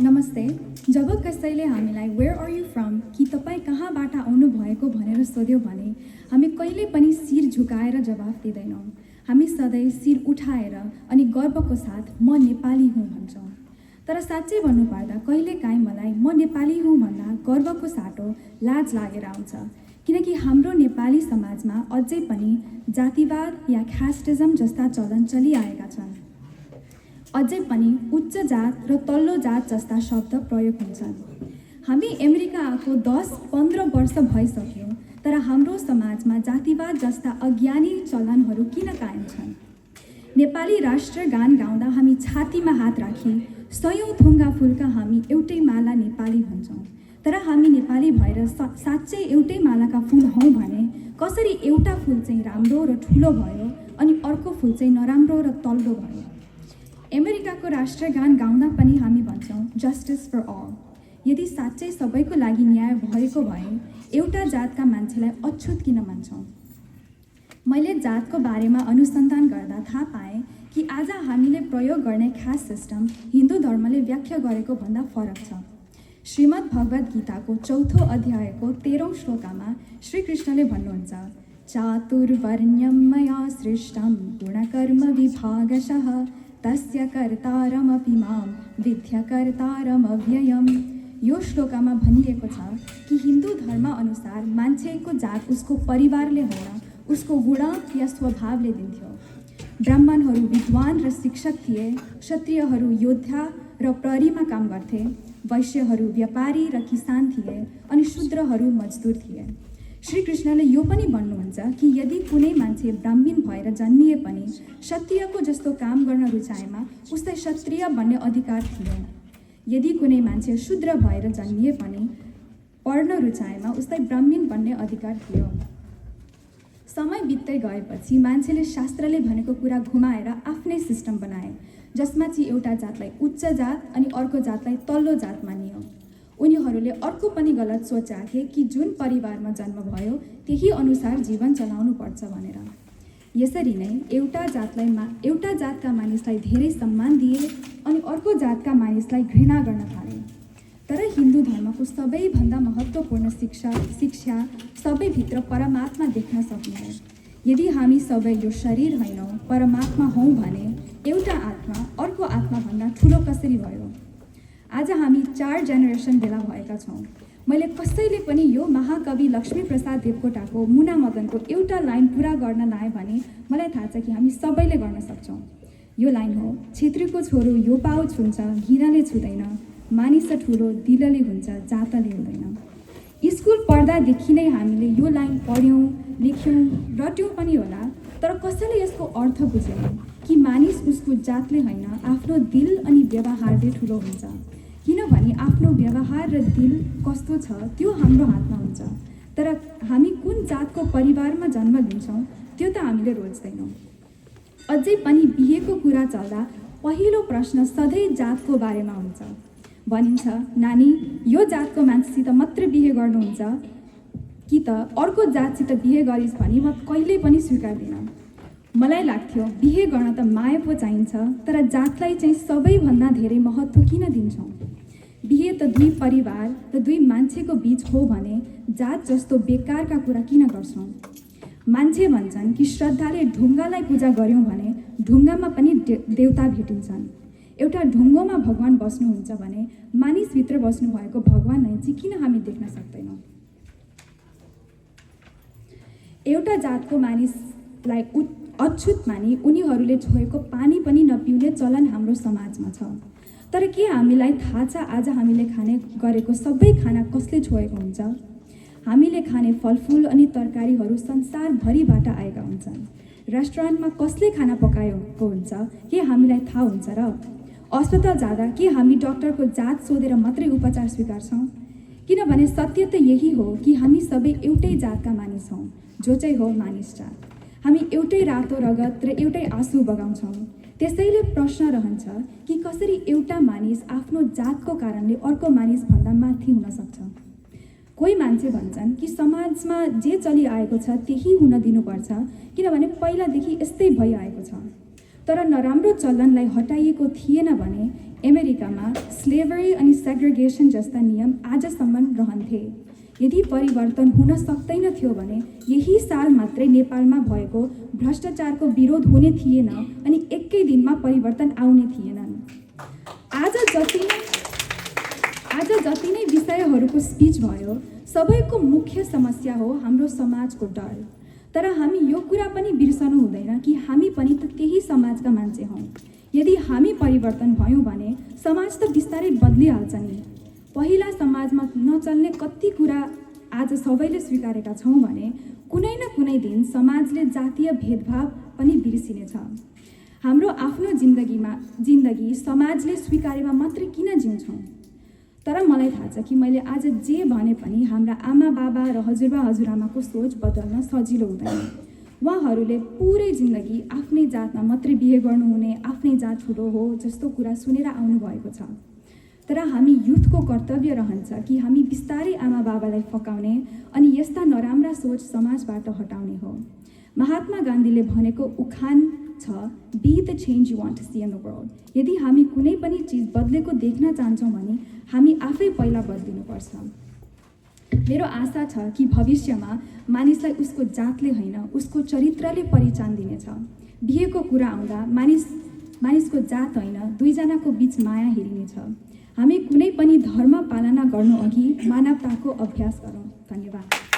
नमस्ते। जब कसैले हामीलाई वेयर आर यु फ्रम कि तपाईँ कहाँबाट आउनुभएको भनेर सोध्यो भने हामी कहिले पनि शिर झुकाएर जवाफ दिँदैनौँ। हामी सधैँ शिर उठाएर अनि गर्वको साथ म नेपाली हुँ भन्छौँ। तर साँच्चै भन्नुपर्दा कहिलेकाहीँ मलाई म नेपाली हुँ भन्दा गर्वको साटो लाज लागेर आउँछ, किनकि हाम्रो नेपाली समाजमा अझै पनि जातिवाद या ख्यास्टिजम जस्ता चलन चलिआएका छन्। अझै पनि उच्च जात र तल्लो जात जस्ता शब्द प्रयोग हुन्छन्। हामी अमेरिका आएको 10-15 वर्ष भइसक्यो, तर हाम्रो समाजमा जातिवाद जस्ता अज्ञानी चलनहरू किन कायम छन्? नेपाली राष्ट्रगान गाउँदा हामी छातीमा हात राखी सयौँ थुङ्गा फुलका हामी एउटै माला नेपाली भन्छौँ। तर हामी नेपाली भएर साँच्चै एउटै मालाका फुल हौँ भने कसरी एउटा फुल चाहिँ राम्रो र ठुलो भयो अनि अर्को फुल चाहिँ नराम्रो र तल्लो भयो? अमेरिकाको राष्ट्रगान गाउँदा पनि हामी भन्छौँ जस्टिस फर अल। यदि साँच्चै सबैको लागि न्याय भएको भए एउटा जातका मान्छेलाई अछुत किन मान्छौँ? मैले जातको बारेमा अनुसन्धान गर्दा थाहा पाएँ कि आज हामीले प्रयोग गर्ने खास सिस्टम हिन्दू धर्मले व्याख्या गरेको भन्दा फरक छ। श्रीमद् भगवद् गीताको 4औं अध्यायको 13औं श्लोकमा श्रीकृष्णले भन्नुहुन्छ, चातुर्वर्ण्यं मया सृष्टं गुणकर्म विभागशः तस्य कर्तारमपि मां विद्य कर्तारमव्ययम्। यो श्लोकमा भनिएको छ कि हिन्दू धर्म अनुसार मान्छेको जात उसको परिवारले होइन, उसको गुण या स्वभावले दिन्थ्यो। ब्राह्मणहरू विद्वान र शिक्षक थिए, क्षत्रियहरू योद्धा र प्रहरीमा काम गर्थे, वैश्यहरू व्यापारी र किसान थिए अनि शूद्रहरू मजदुर थिए। श्रीकृष्णले यो पनि भन्नुहुन्छ कि यदि कुनै मान्छे ब्राह्मण भएर जन्मिए पनि क्षत्रियको जस्तो काम गर्न रुचाएमा उसलाई क्षत्रिय बन्ने अधिकार थियो। यदि कुनै मान्छे शूद्र भएर जन्मिए पनि पढ्न रुचाएमा उसलाई ब्राह्मण बन्ने अधिकार थियो। समय बित्दै गएपछि मान्छेले शास्त्रले भनेको कुरा घुमाएर आफ्नै सिस्टम बनाए, जसमा चाहिँ एउटा जातलाई उच्च जात अनि अर्को जातलाई तल्लो जात मानियो। उनीहरूले अर्को पनि गलत सोच राखे कि जुन परिवारमा जन्म भयो त्यही अनुसार जीवन चलाउनु पर्छ भनेर। यसरी नै एउटा जातका मानिसलाई धेरै सम्मान दिए अनि अर्को जातका मानिसलाई घृणा गर्न थाले। तर हिन्दू धर्मको सबैभन्दा महत्त्वपूर्ण शिक्षा सबैभित्र परमात्मा देख्न सक्ने हो। यदि हामी सबै यो शरीर होइनौँ, परमात्मा हौँ भने एउटा आत्मा अर्को आत्माभन्दा ठुलो कसरी भयो? आज हामी 4 जेनेरेसन भेला भएका छौँ। मैले कसैले पनि यो महाकवि लक्ष्मीप्रसाद देवकोटाको मुना मदनको एउटा लाइन पुरा गर्न लाएँ भने मलाई थाहा छ कि हामी सबैले गर्न सक्छौँ। यो लाइन हो, छेत्रीको छोरो यो पाउ छुन्छ, घिनले छुँदैन, मानिस ठुलो दिलले हुन्छ, जातले हुँदैन। स्कुल पढ्दादेखि नै हामीले यो लाइन पढ्यौँ, लेख्यौँ, रट्यौँ पनि होला, तर कसैले यसको अर्थ बुझेन कि मानिस उसको जातले होइन, आफ्नो दिल अनि व्यवहारले ठुलो हुन्छ। किनभने आफ्नो व्यवहार र दिल कस्तो छ त्यो हाम्रो हातमा हुन्छ, तर हामी कुन जातको परिवारमा जन्म लिन्छौँ त्यो त हामीले रोज्दैनौँ। अझै पनि बिहेको कुरा चल्दा पहिलो प्रश्न सधैँ जातको बारेमा हुन्छ। भनिन्छ, नानी यो जातको मान्छेसित मात्र बिहे गर्नुहुन्छ कि त अर्को जातसित बिहे गरिस् भने म कहिल्यै पनि स्वीकार्दिनँ। मलाई लाग्थ्यो बिहे गर्न त माया पो चाहिन्छ, तर जातलाई चाहिँ सबैभन्दा धेरै महत्त्व किन दिन्छौँ? बिहे त दुई परिवार र दुई मान्छेको बीच हो भने जात जस्तो बेकारका कुरा किन गर्छौँ? मान्छे भन्छन् कि श्रद्धाले ढुङ्गालाई पूजा गर्यौँ भने ढुङ्गामा पनि देवता भेटिन्छन्। एउटा ढुङ्गोमा भगवान बस्नुहुन्छ भने मानिसभित्र बस्नुभएको भगवानलाई चाहिँ किन हामी देख्न सक्दैनौँ? एउटा जातको मानिसलाई अछुत मानी उनीहरूले छोएको पानी पनि नपिउने चलन हाम्रो समाजमा छ। तर के हामीलाई थाहा छ आज हामीले खाने गरेको सबै खाना कसले छोएको हुन्छ? हामीले खाने फलफुल अनि तरकारीहरू संसारभरिबाट आएका हुन्छन्। रेस्टुरेन्टमा कसले खाना पकाएको हुन्छ के हामीलाई थाहा हुन्छ र? अस्पताल जाँदा के हामी डाक्टरको जात सोधेर मात्रै उपचार स्वीकार्छौँ? किनभने सत्य त यही हो कि हामी सबै एउटै जातका मानिस हौँ, जो चाहिँ हो मानिस जात। हामी एउटै रातो रगत र एउटै आँसु बगाउँछौँ। त्यसैले प्रश्न रहन्छ कि कसरी एउटा मानिस आफ्नो जातको कारणले अर्को मानिसभन्दा माथि हुन सक्छ? कोही मान्छे भन्छन् कि समाजमा जे चलिआएको छ त्यही हुन दिनुपर्छ, किनभने पहिलादेखि यस्तै भइआएको छ। तर नराम्रो चलनलाई हटाइएको थिएन भने अमेरिकामा स्लेभरी अनि सेग्रिगेसन जस्ता नियम आजसम्म रहन्थे। यदि परिवर्तन हुन सक्दैन थियो भने यही साल मात्रै नेपालमा भएको भ्रष्टाचारको विरोध हुने थिएन अनि एकै दिनमा परिवर्तन आउने थिएनन्। आज जति नै विषयहरूको स्पिच भयो, सबैको मुख्य समस्या हो हाम्रो समाजको डर। तर हामी यो कुरा पनि बिर्सनु हुँदैन कि हामी पनि त त्यही समाजका मान्छे हौँ। यदि हामी परिवर्तन भयौँ भने समाज त बिस्तारै बदलिहाल्छ नि। पहिला समाजमा नचल्ने कति कुरा आज सबैले स्वीकारेका छौँ भने कुनै न कुनै दिन समाजले जातीय भेदभाव पनि बिर्सिनेछ। हाम्रो आफ्नो जिन्दगी समाजले स्वीकारेमा मात्रै किन जिउँछौँ? तर मलाई थाहा छ कि मैले आज जे भने पनि हाम्रा आमा बाबा र हजुरबा हजुरआमाको सोच बदल्न सजिलो हुँदैन। उहाँहरूले पुरै जिन्दगी आफ्नै जातमा मात्रै बिहे गर्नुहुने, आफ्नै जात ठुलो हो जस्तो कुरा सुनेर आउनुभएको छ। तर हामी युथको कर्तव्य रहन्छ कि हामी बिस्तारै आमा बाबालाई फकाउने अनि यस्ता नराम्रा सोच समाजबाट हटाउने हो। महात्मा गान्धीले भनेको उखान छ, be the change you want to see in the world. यदि हामी कुनै पनि चिज बदलेको देख्न चाहन्छौँ भने हामी आफै पहिला बदलिनुपर्छ। मेरो आशा छ कि भविष्यमा मानिसलाई उसको जातले होइन, उसको चरित्रले पहिचान दिनेछ। बिहेको कुरा आउँदा मानिसको जात होइन, दुईजनाको बीच माया हेरिनेछ। हामी कुनै पनि धर्म पालना गर्नु अघि मानवताको अभ्यास गरौँ। धन्यवाद।